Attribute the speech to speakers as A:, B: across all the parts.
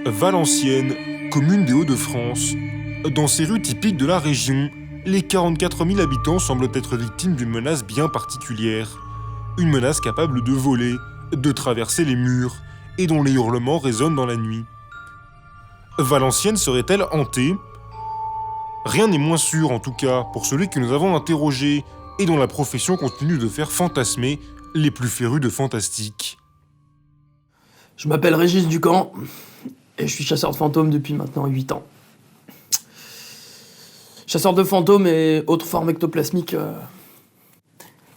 A: Valenciennes, commune des Hauts-de-France. Dans ces rues typiques de la région, les 44 000 habitants semblent être victimes d'une menace bien particulière. Une menace capable de voler, de traverser les murs, et dont les hurlements résonnent dans la nuit. Valenciennes serait-elle hantée ? Rien n'est moins sûr, en tout cas, pour celui que nous avons interrogé, et dont la profession continue de faire fantasmer les plus férus de fantastique.
B: Je m'appelle Régis Ducamp, et je suis chasseur de fantômes depuis maintenant 8 ans. Chasseur de fantômes et autres formes ectoplasmiques.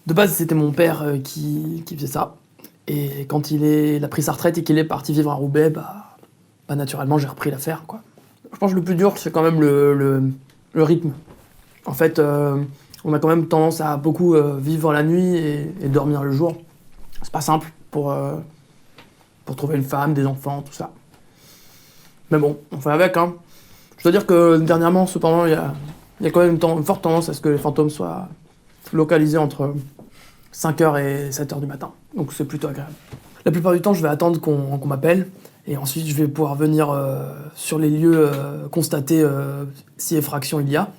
B: De base, c'était mon père qui faisait ça. Et quand il a pris sa retraite et qu'il est parti vivre à Roubaix, bah naturellement, j'ai repris l'affaire, quoi. Je pense que le plus dur, c'est quand même le rythme. En fait, on a quand même tendance à beaucoup vivre la nuit et dormir le jour. C'est pas simple pour trouver une femme, des enfants, tout ça. Mais bon, on fait avec, hein. Je dois dire que dernièrement, cependant, il y a quand même une forte tendance à ce que les fantômes soient localisés entre 5h et 7h du matin. Donc c'est plutôt agréable. La plupart du temps, je vais attendre qu'on m'appelle. Et ensuite, je vais pouvoir venir sur les lieux constater si effraction il y a.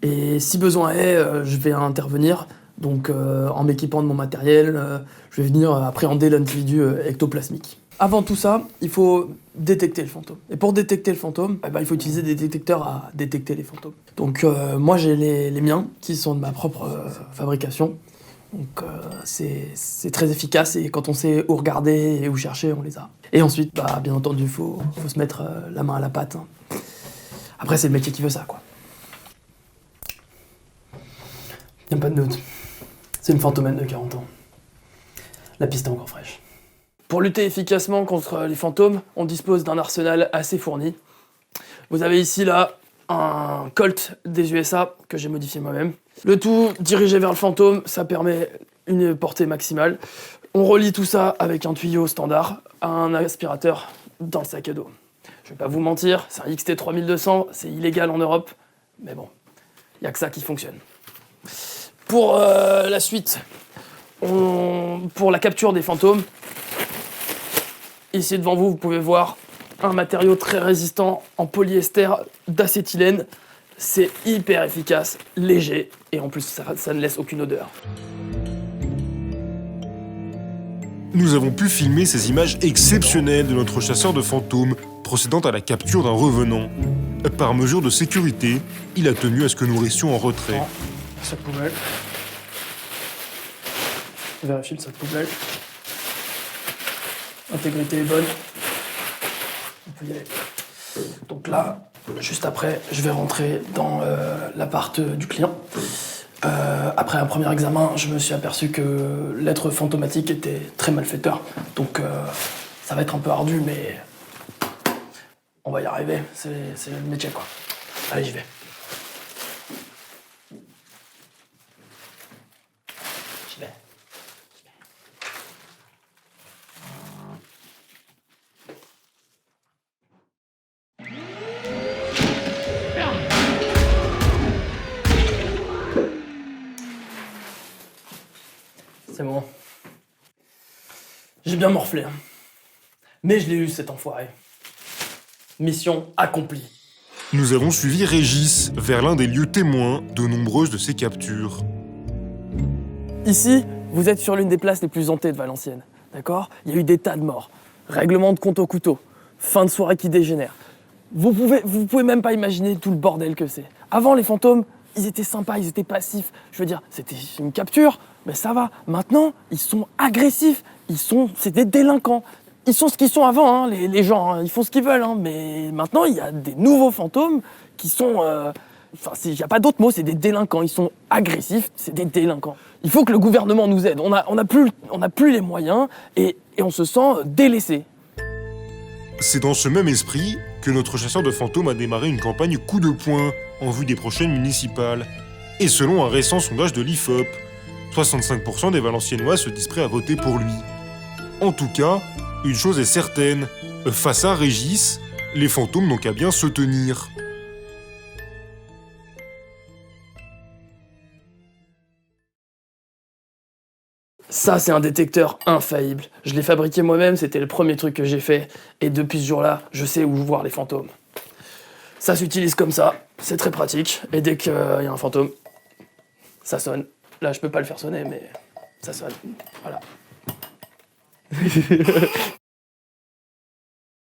B: Et si besoin est, je vais intervenir. Donc en m'équipant de mon matériel, je vais venir appréhender l'individu ectoplasmique. Avant tout ça, il faut détecter le fantôme. Et pour détecter le fantôme, il faut utiliser des détecteurs à détecter les fantômes. Donc moi j'ai les miens qui sont de ma propre fabrication. Donc c'est très efficace et quand on sait où regarder et où chercher, on les a. Et ensuite, bien entendu, il faut se mettre la main à la pâte, hein. Après, c'est le métier qui veut ça, quoi. Y'a pas de doute. C'est une fantomène de 40 ans. La piste est encore fraîche. Pour lutter efficacement contre les fantômes, on dispose d'un arsenal assez fourni. Vous avez ici, là, un Colt des USA que j'ai modifié moi-même. Le tout dirigé vers le fantôme, ça permet une portée maximale. On relie tout ça avec un tuyau standard à un aspirateur dans le sac à dos. Je vais pas vous mentir, c'est un XT 3200, c'est illégal en Europe, mais bon, il y a que ça qui fonctionne. Pour la suite, pour la capture des fantômes, ici devant vous, vous pouvez voir un matériau très résistant en polyester d'acétylène. C'est hyper efficace, léger, et en plus ça ne laisse aucune odeur.
A: Nous avons pu filmer ces images exceptionnelles de notre chasseur de fantômes procédant à la capture d'un revenant. Par mesure de sécurité, il a tenu à ce que nous restions en retrait.
B: Sac poubelle. Vérifie le sac poubelle. L'intégrité est bonne. On peut y aller. Donc là, juste après, je vais rentrer dans l'appart du client. Après un premier examen, je me suis aperçu que l'être fantomatique était très malfaiteur. Donc ça va être un peu ardu, mais on va y arriver. C'est le métier, quoi. Allez, j'y vais. J'y vais. C'est bon. J'ai bien morflé, hein. Mais je l'ai eu, cet enfoiré. Mission accomplie.
A: Nous avons suivi Régis vers l'un des lieux témoins de nombreuses de ces captures.
B: Ici, vous êtes sur l'une des places les plus hantées de Valenciennes, d'accord ? Il y a eu des tas de morts, règlement de compte au couteau, fin de soirée qui dégénère. Vous pouvez même pas imaginer tout le bordel que c'est. Avant, les fantômes, ils étaient sympas, ils étaient passifs. Je veux dire, c'était une capture, mais ça va. Maintenant, ils sont agressifs, c'est des délinquants. Ils sont ce qu'ils sont avant, hein, les gens, hein, ils font ce qu'ils veulent, hein, mais maintenant, il y a des nouveaux fantômes qui sont... il n'y a pas d'autre mot, c'est des délinquants. Ils sont agressifs, c'est des délinquants. Il faut que le gouvernement nous aide. On a plus les moyens et on se sent délaissé.
A: C'est dans ce même esprit que notre chasseur de fantômes a démarré une campagne coup de poing en vue des prochaines municipales. Et selon un récent sondage de l'IFOP, 65% des Valenciennois se disent prêts à voter pour lui. En tout cas, une chose est certaine, face à Régis, les fantômes n'ont qu'à bien se tenir.
B: Ça, c'est un détecteur infaillible. Je l'ai fabriqué moi-même, c'était le premier truc que j'ai fait. Et depuis ce jour-là, je sais où voir les fantômes. Ça s'utilise comme ça, c'est très pratique. Et dès qu'il y a un fantôme, ça sonne. Là, je peux pas le faire sonner, mais ça sonne. Voilà.